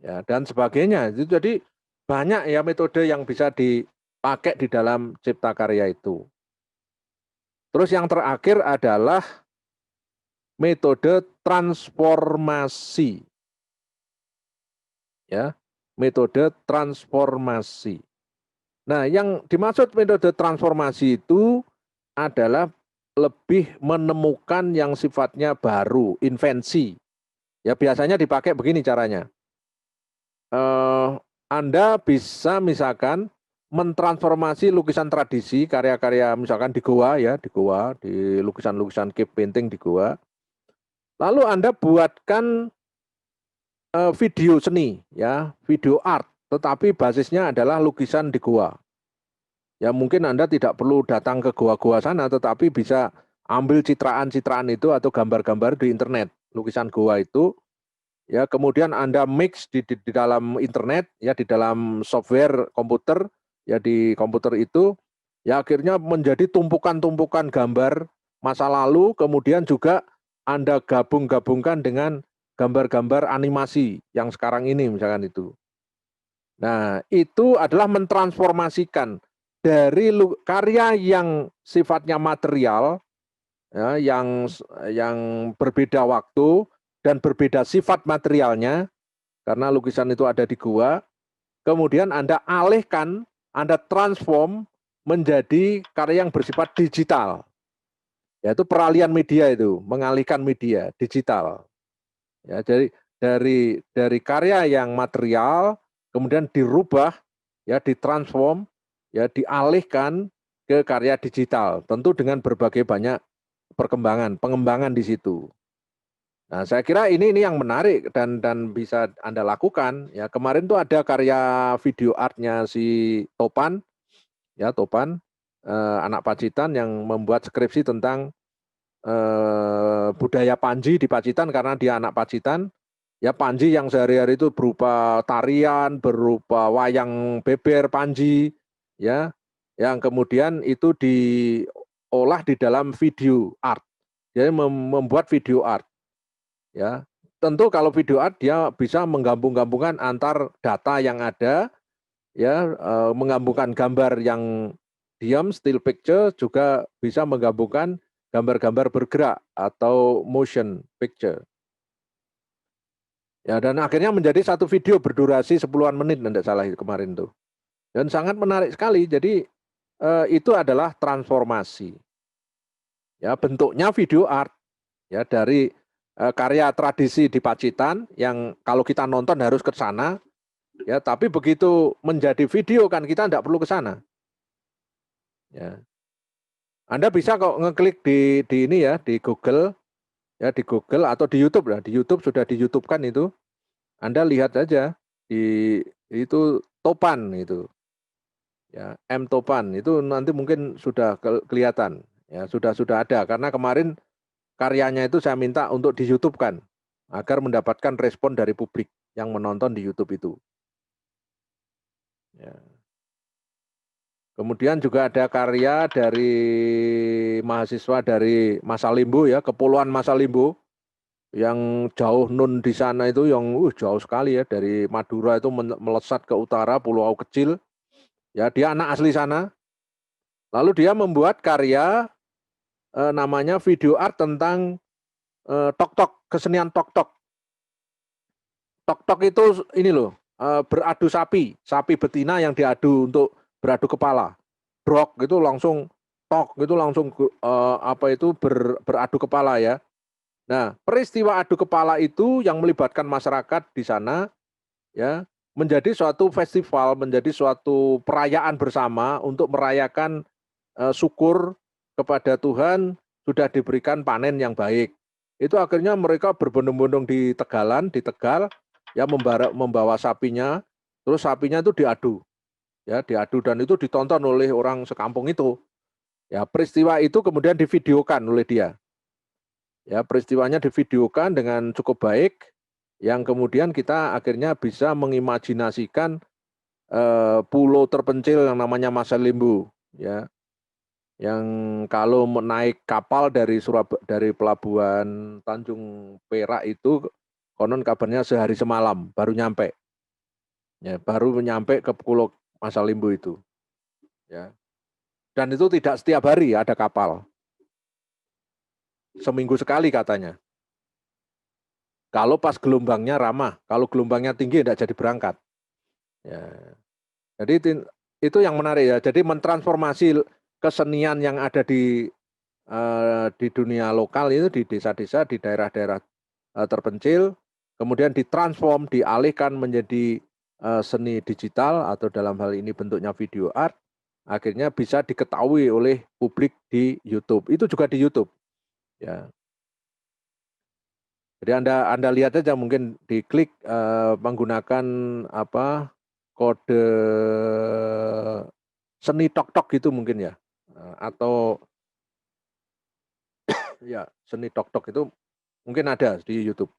Ya, dan sebagainya. Itu jadi banyak ya metode yang bisa dipakai di dalam cipta karya itu. Terus yang terakhir adalah metode transformasi. Ya, metode transformasi. Nah, yang dimaksud metode transformasi itu adalah lebih menemukan yang sifatnya baru, invensi. Ya, biasanya dipakai begini caranya. Anda bisa misalkan mentransformasi lukisan tradisi, karya-karya misalkan di goa ya, di lukisan-lukisan cave painting di goa. Lalu Anda buatkan video seni, ya, video art, tetapi basisnya adalah lukisan di goa. Ya mungkin Anda tidak perlu datang ke goa-goa sana, tetapi bisa ambil citraan-citraan itu atau gambar-gambar di internet, lukisan goa itu. Ya, kemudian Anda mix di dalam internet, ya di dalam software komputer, ya di komputer itu, ya akhirnya menjadi tumpukan-tumpukan gambar masa lalu, kemudian juga Anda gabung-gabungkan dengan gambar-gambar animasi yang sekarang ini misalkan itu. Nah, itu adalah mentransformasikan dari karya yang sifatnya material, ya, yang berbeda waktu dan berbeda sifat materialnya, karena lukisan itu ada di gua, kemudian Anda alihkan, Anda transform menjadi karya yang bersifat digital. Yaitu peralihan media itu, mengalihkan media digital. Ya, jadi dari karya yang material kemudian dirubah, ya ditransform, ya dialihkan ke karya digital. Tentu dengan berbagai banyak pengembangan di situ. Nah, saya kira ini yang menarik dan bisa Anda lakukan. Ya, kemarin tuh ada karya video artnya si Topan, ya Topan, anak Pacitan yang membuat skripsi tentang budaya Panji di Pacitan karena dia anak Pacitan. Ya Panji yang sehari-hari itu berupa tarian, berupa wayang beber Panji, ya, yang kemudian itu diolah di dalam video art. Jadi membuat video art. Ya, tentu kalau video art dia bisa menggabung-gabungkan antar data yang ada, ya, menggabungkan gambar yang diam still picture, juga bisa menggabungkan gambar-gambar bergerak atau motion picture. Ya, dan akhirnya menjadi satu video berdurasi 10-an menit, tidak salah kemarin tuh. Dan sangat menarik sekali. Jadi itu adalah transformasi. Ya, bentuknya video art, ya, dari karya tradisi di Pacitan yang kalau kita nonton harus ke sana, ya, tapi begitu menjadi video kan kita tidak perlu ke sana. Ya. Anda bisa kok ngeklik di ini ya, di Google, ya, di Google atau di YouTube lah. Di YouTube sudah di YouTube-kan itu. Anda lihat aja itu Topan itu. Ya, M Topan itu nanti mungkin sudah kelihatan. Ya, sudah ada karena kemarin karyanya itu saya minta untuk di YouTube kan, agar mendapatkan respon dari publik yang menonton di YouTube itu. Ya. Kemudian juga ada karya dari mahasiswa dari Masalimbo ya, Kepulauan Masalimbo, yang jauh nun di sana itu yang jauh sekali ya, dari Madura itu melesat ke utara, pulau kecil. Ya, dia anak asli sana. Lalu dia membuat karya namanya video art tentang tok-tok, kesenian tok-tok. tok-tok itu ini loh, beradu sapi betina yang diadu untuk beradu kepala. Brok gitu langsung tok gitu langsung beradu kepala ya. Nah, peristiwa adu kepala itu yang melibatkan masyarakat di sana ya menjadi suatu festival, menjadi suatu perayaan bersama untuk merayakan syukur kepada Tuhan sudah diberikan panen yang baik. Itu akhirnya mereka berbondong-bondong di Tegal, ya membawa sapinya, terus sapinya itu diadu dan itu ditonton oleh orang sekampung itu. Ya, peristiwa itu kemudian divideokan oleh dia. Ya, peristiwanya divideokan dengan cukup baik, yang kemudian kita akhirnya bisa mengimajinasikan pulau terpencil yang namanya Masa Limbu, ya, yang kalau naik kapal dari pelabuhan Tanjung Perak itu konon kabarnya sehari semalam baru nyampe, ya, baru nyampe ke pulau Masa Limbu itu, ya, dan itu tidak setiap hari ada kapal, seminggu sekali katanya. Kalau pas gelombangnya ramah, kalau gelombangnya tinggi tidak jadi berangkat. Ya. Jadi itu yang menarik ya. Jadi mentransformasi kesenian yang ada di dunia lokal itu di desa-desa, di daerah-daerah terpencil, kemudian ditransform, dialihkan menjadi seni digital atau dalam hal ini bentuknya video art, akhirnya bisa diketahui oleh publik di YouTube. Itu juga di YouTube. Ya. Jadi Anda lihat aja mungkin diklik menggunakan kode seni tok-tok gitu mungkin ya. Atau ya seni tok-tok itu mungkin ada di YouTube.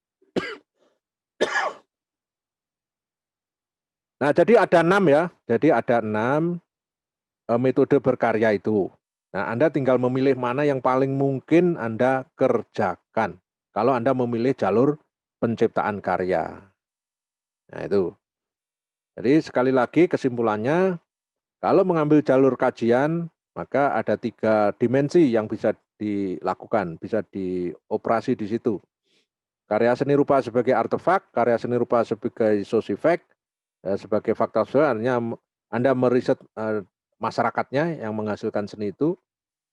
Nah, jadi ada 6 ya. Jadi ada 6 metode berkarya itu. Nah, Anda tinggal memilih mana yang paling mungkin Anda kerjakan. Kalau Anda memilih jalur penciptaan karya. Nah, itu. Jadi sekali lagi kesimpulannya, kalau mengambil jalur kajian, maka ada 3 dimensi yang bisa dilakukan, bisa dioperasi di situ. Karya seni rupa sebagai artefak, karya seni rupa sebagai source effect, sebagai fakta sebenarnya Anda meriset masyarakatnya yang menghasilkan seni itu.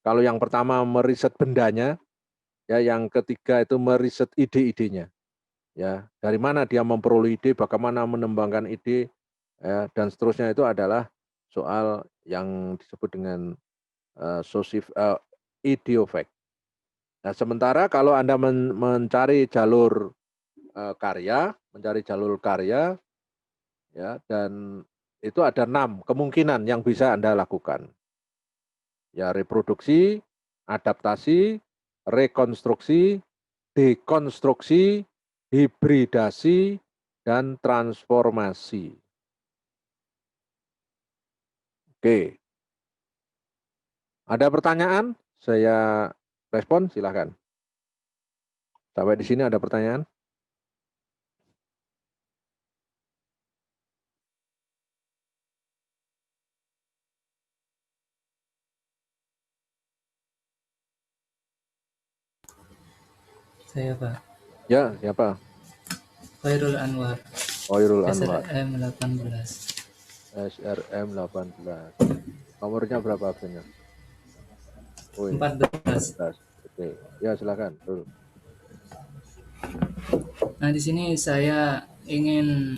Kalau yang pertama meriset bendanya, ya yang ketiga itu meriset ide-idenya. Ya, dari mana dia memperoleh ide, bagaimana mengembangkan ide, ya, dan seterusnya itu adalah soal yang disebut dengan idiofact. Nah, sementara kalau Anda mencari jalur karya, ya, dan itu ada 6 kemungkinan yang bisa Anda lakukan. Ya, reproduksi, adaptasi, rekonstruksi, dekonstruksi, hibridasi, dan transformasi. Oke. Ada pertanyaan? Saya respon, silakan. Sampai di sini ada pertanyaan? Saya Pak. Ya, siapa? Khairul Anwar. Khairul Anwar. SRM 18. SRM 18. Nomornya berapa absennya? Oh, 14. Oke. Ya, silakan. Tuh. Nah, di sini saya ingin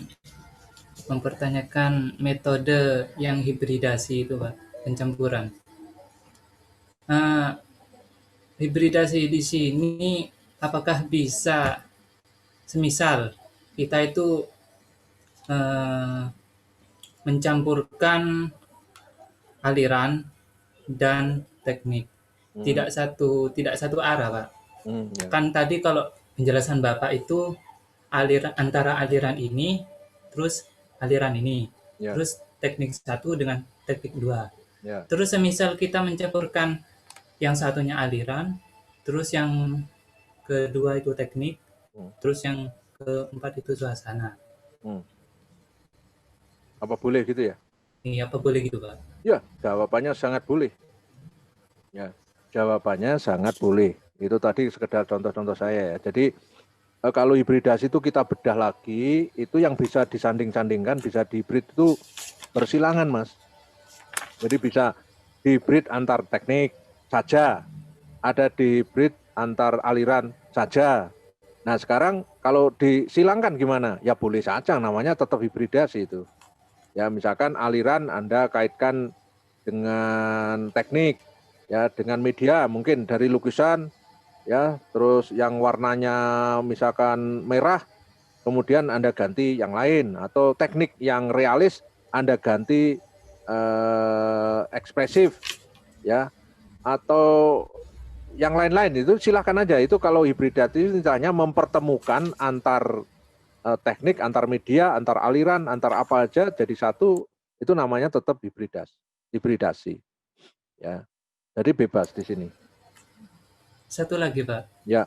mempertanyakan metode yang hibridasi itu, Pak, pencampuran. Nah, hibridasi di sini apakah bisa semisal kita itu mencampurkan aliran dan teknik, tidak satu arah, Pak. Ya. Kan tadi kalau penjelasan Bapak itu antara aliran ini terus aliran ini, Ya. terus teknik 1 dengan teknik 2. Ya. Terus semisal kita mencampurkan yang satunya aliran, terus yang kedua itu teknik, terus yang keempat itu suasana. Apa boleh gitu ya? Iya, apa boleh gitu, Pak? Ya, jawabannya sangat boleh. Ya, jawabannya sangat boleh. Itu tadi sekedar contoh-contoh saya ya. Jadi kalau hibridasi itu kita bedah lagi, itu yang bisa disanding-sandingkan, bisa dihibrid itu bersilangan, Mas. Jadi bisa hibrid antar teknik saja, ada hibrid antar aliran saja. Nah sekarang kalau disilangkan gimana? Ya boleh saja, namanya tetap hibridasi itu. Ya misalkan aliran Anda kaitkan dengan teknik, ya dengan media, mungkin dari lukisan, ya terus yang warnanya misalkan merah, kemudian Anda ganti yang lain, atau teknik yang realis Anda ganti ekspresif, ya, atau yang lain-lain, itu silakan aja. Itu kalau hibridasi itu hanya mempertemukan antar teknik, antar media, antar aliran, antar apa aja jadi satu, itu namanya tetap hibridasi, ya. Jadi bebas di sini. Satu lagi, Pak. Ya.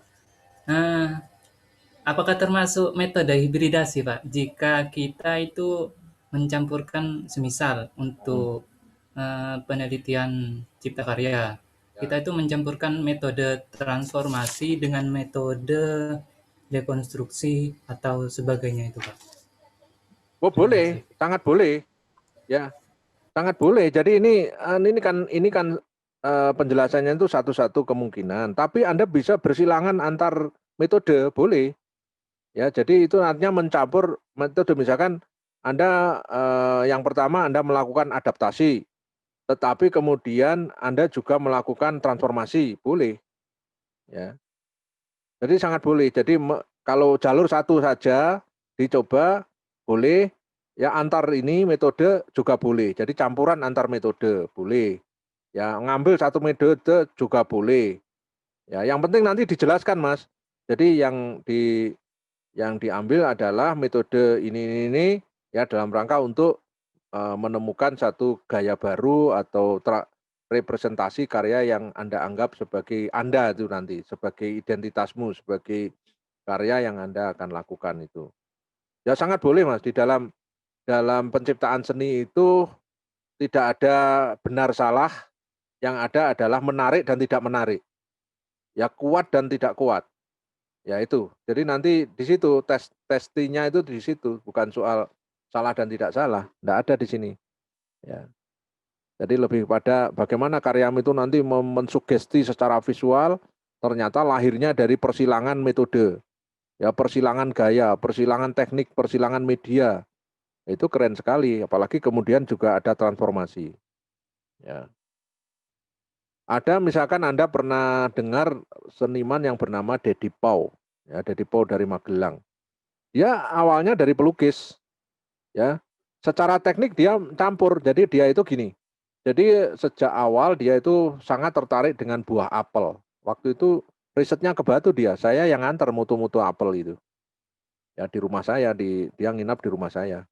Apakah termasuk metode hibridasi, Pak? Jika kita itu mencampurkan semisal untuk penelitian cipta karya, kita itu mencampurkan metode transformasi dengan metode dekonstruksi atau sebagainya itu, Pak. Oh boleh, sangat boleh, ya, sangat boleh. Jadi ini kan penjelasannya itu satu-satu kemungkinan. Tapi Anda bisa bersilangan antar metode, boleh. Ya, jadi itu artinya mencampur metode. Misalkan Anda yang pertama Anda melakukan adaptasi, tetapi kemudian Anda juga melakukan transformasi, boleh. Ya. Jadi sangat boleh. Jadi kalau jalur satu saja dicoba, boleh. Ya antar ini metode juga boleh. Jadi campuran antar metode, boleh. Ya ngambil satu metode juga boleh. Ya yang penting nanti dijelaskan, Mas. Jadi yang diambil adalah metode ini ya dalam rangka untuk menemukan satu gaya baru atau representasi karya yang Anda anggap sebagai Anda itu nanti, sebagai identitasmu, sebagai karya yang Anda akan lakukan itu. Ya sangat boleh, Mas. Di dalam penciptaan seni itu tidak ada benar salah, yang ada adalah menarik dan tidak menarik. Ya kuat dan tidak kuat. Ya itu. Jadi nanti di situ testinya itu di situ, bukan soal salah dan tidak salah. Tidak ada di sini. Ya. Jadi lebih pada bagaimana karyamu itu nanti mensugesti secara visual, ternyata lahirnya dari persilangan metode. Ya persilangan gaya, persilangan teknik, persilangan media. Itu keren sekali, apalagi kemudian juga ada transformasi. Ya. Ada misalkan Anda pernah dengar seniman yang bernama Dedi Pau. Ya, Dedi Pau dari Magelang. Dia awalnya dari pelukis. Ya. Secara teknik dia campur. Jadi dia itu gini. Jadi sejak awal dia itu sangat tertarik dengan buah apel. Waktu itu risetnya ke Batu dia. Saya yang nganter mutu-mutu apel itu. Ya di rumah saya, dia nginap di rumah saya.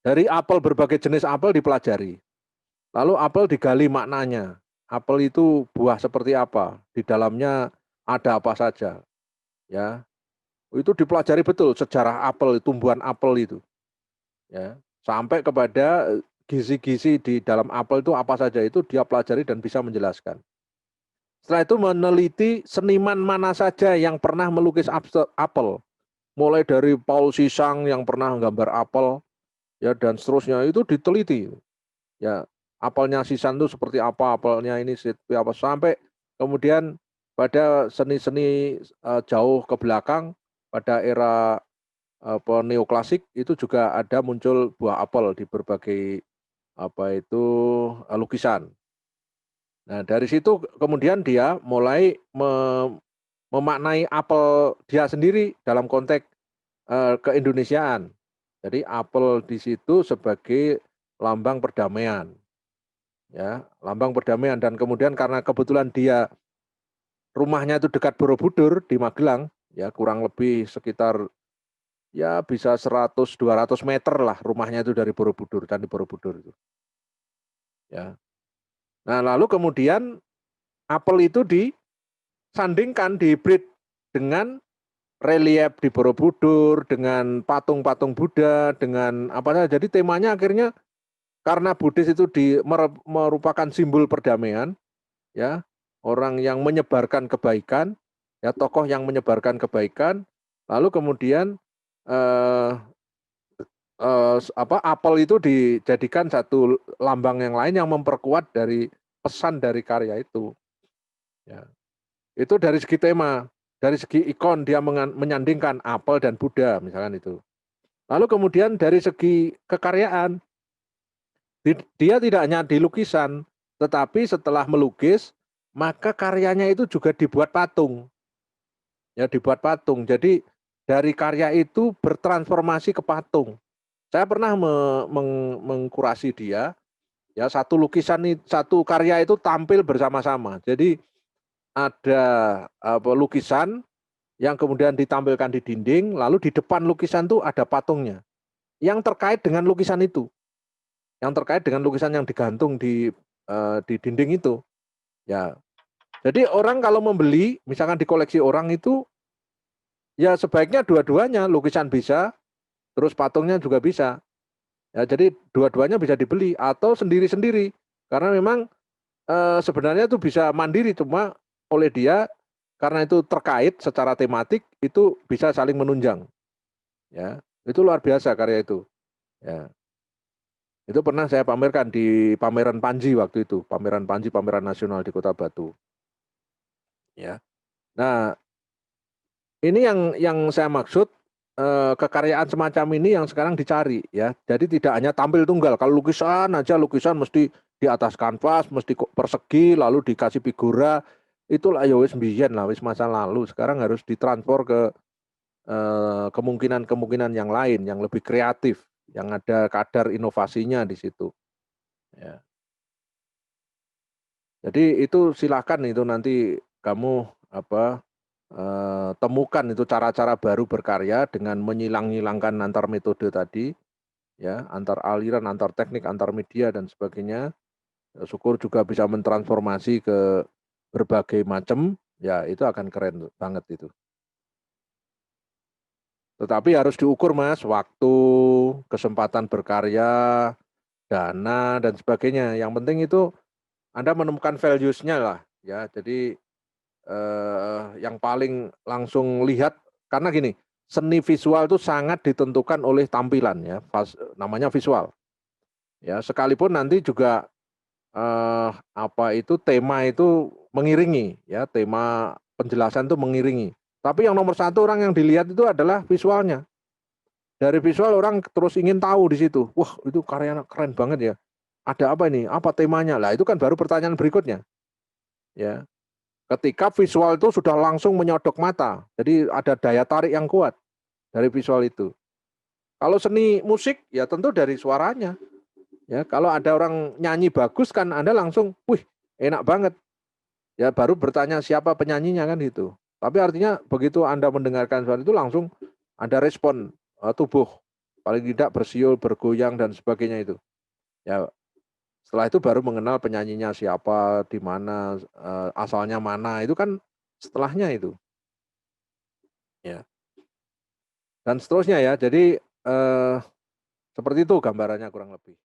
Dari apel, berbagai jenis apel dipelajari. Lalu apel digali maknanya. Apel itu buah seperti apa? Di dalamnya ada apa saja? Ya. Itu dipelajari betul sejarah apel, tumbuhan apel itu. Ya. Sampai kepada gizi-gizi di dalam apel itu apa saja, itu dia pelajari dan bisa menjelaskan. Setelah itu meneliti seniman mana saja yang pernah melukis apel. Mulai dari Paul Sisang yang pernah menggambar apel, ya dan seterusnya itu diteliti. Ya, apelnya Sisang itu seperti apa, apelnya ini seperti apa, sampai kemudian pada seni-seni jauh ke belakang, pada era neoklasik itu juga ada muncul buah apel di berbagai lukisan. Nah, dari situ kemudian dia mulai memaknai apel dia sendiri dalam konteks keindonesiaan. Jadi apel di situ sebagai lambang perdamaian. Ya, lambang perdamaian, dan kemudian karena kebetulan dia rumahnya itu dekat Borobudur di Magelang, ya kurang lebih sekitar ya bisa 100-200 meter lah rumahnya itu dari Borobudur, Candi Borobudur itu. Ya. Nah, lalu kemudian apel itu disandingkan, dihibrid dengan relief di Borobudur, dengan patung-patung Buddha, dengan apa saja. Jadi temanya akhirnya karena Buddhis itu merupakan simbol perdamaian, ya, orang yang menyebarkan kebaikan, ya tokoh yang menyebarkan kebaikan, lalu kemudian apel itu dijadikan satu lambang yang lain yang memperkuat dari pesan dari karya itu. Ya. Itu dari segi tema, dari segi ikon dia menyandingkan apel dan Buddha misalkan itu. Lalu kemudian dari segi kekaryaan, dia tidak hanya di lukisan, tetapi setelah melukis, maka karyanya itu juga dibuat patung. Ya, dibuat patung. Jadi dari karya itu bertransformasi ke patung. Saya pernah mengkurasi dia, ya satu lukisan, satu karya itu tampil bersama-sama. Jadi ada lukisan yang kemudian ditampilkan di dinding, lalu di depan lukisan itu ada patungnya. Yang terkait dengan lukisan itu. Yang terkait dengan lukisan yang digantung di dinding itu. Ya. Jadi orang kalau membeli, misalkan di koleksi orang itu, ya sebaiknya dua-duanya, lukisan bisa, terus patungnya juga bisa. Ya, jadi dua-duanya bisa dibeli atau sendiri-sendiri. Karena memang sebenarnya itu bisa mandiri, cuma oleh dia karena itu terkait secara tematik itu bisa saling menunjang. Ya, itu luar biasa karya itu. Ya. Itu pernah saya pamerkan di pameran Panji waktu itu, pameran Panji, pameran nasional di Kota Batu. Ya. Nah, ini yang saya maksud, kekaryaan semacam ini yang sekarang dicari ya. Jadi tidak hanya tampil tunggal. Kalau lukisan aja, lukisan mesti di atas kanvas, mesti persegi, lalu dikasih figura, itulah ya wis mbiyen lah, wis masa lalu. Sekarang harus ditransfer ke kemungkinan-kemungkinan yang lain, yang lebih kreatif, yang ada kadar inovasinya di situ. Ya. Jadi itu silakan itu nanti kamu temukan itu cara-cara baru berkarya dengan menyilang-nyilangkan antar metode tadi, ya, antar aliran, antar teknik, antar media dan sebagainya. Syukur juga bisa mentransformasi ke berbagai macam, ya itu akan keren banget itu. Tetapi harus diukur Mas, waktu, kesempatan berkarya, dana dan sebagainya. Yang penting itu Anda menemukan values-nya lah, ya. Jadi yang paling langsung lihat karena gini, seni visual itu sangat ditentukan oleh tampilan ya, namanya visual. Ya, sekalipun nanti juga tema itu mengiringi ya, tema penjelasan itu mengiringi. Tapi yang nomor satu orang yang dilihat itu adalah visualnya. Dari visual orang terus ingin tahu di situ. Wah, itu karyanya keren banget ya. Ada apa ini? Apa temanya? Lah itu kan baru pertanyaan berikutnya. Ya. Ketika visual itu sudah langsung menyodok mata. Jadi ada daya tarik yang kuat dari visual itu. Kalau seni musik ya tentu dari suaranya. Ya, kalau ada orang nyanyi bagus kan Anda langsung, wih, enak banget. Ya baru bertanya siapa penyanyinya kan gitu. Tapi artinya begitu Anda mendengarkan suara itu langsung ada respon tubuh. Paling tidak bersiul, bergoyang dan sebagainya itu. Ya, setelah itu baru mengenal penyanyinya siapa, di mana, asalnya mana, itu kan setelahnya itu. Ya. Dan seterusnya ya, jadi seperti itu gambarannya kurang lebih.